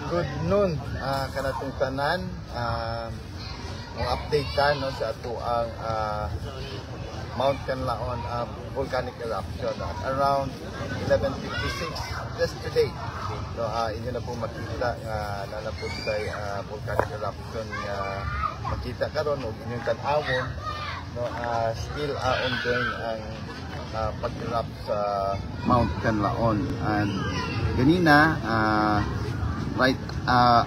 Good noon kanatong tanan. Ang update ta no sa ato ang Mount Canlaon volcanic eruption at around 11:56 just today. So inyo na po makita na po sa volcanic eruption nga makita karon og inyong tan-awon no, still ongoing ang pag-erupt sa Mount Canlaon. And ganina right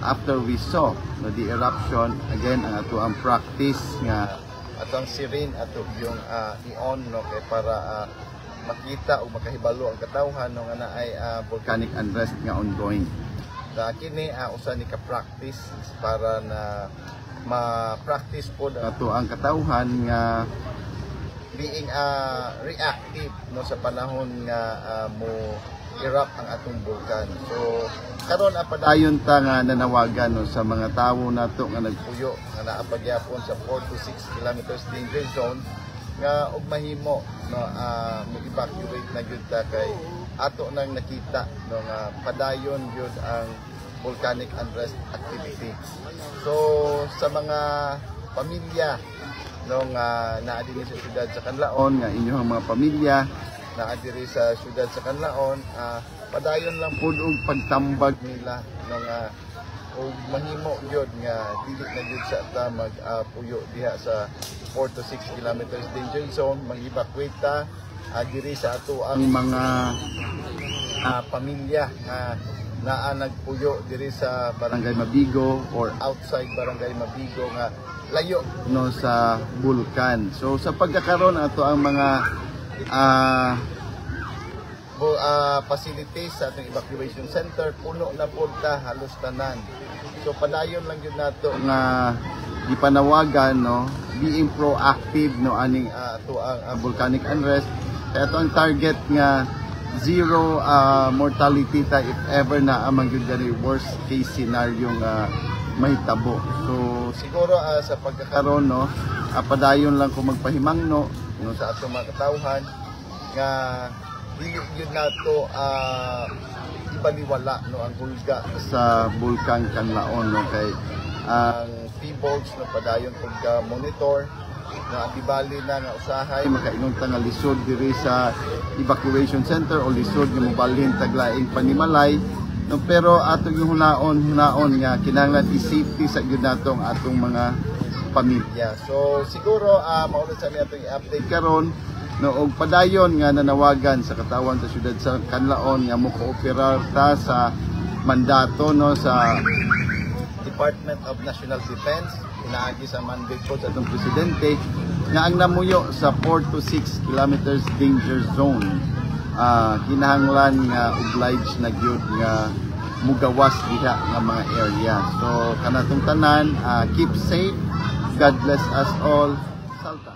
after we saw the eruption, again ang ato ang practice nga ato ang sirin ato yung ion no kay para makita o makahibalo ang katawhan no nga naay volcanic unrest nga ongoing. Kini usa ni ka practice para na ma-practice po ato ang katawhan nga being reactive no sa panahon nga mo erupt ang atong bulkan. So karon apadayon ta nga nanawagan no sa mga tawo nato nga nagpuyo nga naa pagyapon sa 4 to 6 kilometers danger zone nga og mahimo no mo evacuate na gyud ta kay ato nang nakita no nga padayon gyud ang volcanic unrest activity. So sa mga pamilya no nga naa dinhi sa syudad sa Canlaon nga inyong mga pamilya naa diri sa syudad sa Canlaon, padayon lang pud og pagtambag nila no nga og mahimo gyud nga dili na gyud sa ta magpuyo diha sa 4 to 6 kilometers danger zone, mag-evacuate ta diri sa ato ang mga pamilya nga naa nagpuyo diri sa Barangay Mabigo or outside Barangay Mabigo nga layo no sa bulkan. So sa pagkakaroon ato ang mga facilities sa atong evacuation center puno na pud ta halos tanan. So padayon lang gyud nato nga gipanawagan no being proactive no aning ato ang volcanic unrest. Kaya ato ang target nga zero mortality ta if ever na amang gyud gani worst case scenario nga mahitabo. So siguro sa pagkakaroon no padayon lang ko magpahimangno no sa ato mga katawhan nga dili gyud nato ibaliwala no ang hulga sa bulkan Canlaon no kay ang P-bolts no padayon pag monitor na tibali na nga usahay makaingon ta nga lisod diri sa evacuation center o lisod nga mobalhin taglaing panimalay no, pero ato yung hunaon nga kinahanglan i-safety sa gyud nato ang atong mga pamilya. So siguro maulad sa atong i-update karon no og padayon nga nanawagan sa katawan sa syudad sa Canlaon nga mo-cooperar ta sa mandato no sa Department of National Defense inaagi sa mandate po sa atong presidente nga ang namuyo sa 4 to 6 kilometers danger zone kinahanglan nga obliged na gyud nga mugawas diha nga mga area. So kanatong tanan keep safe, God bless us all. Salta.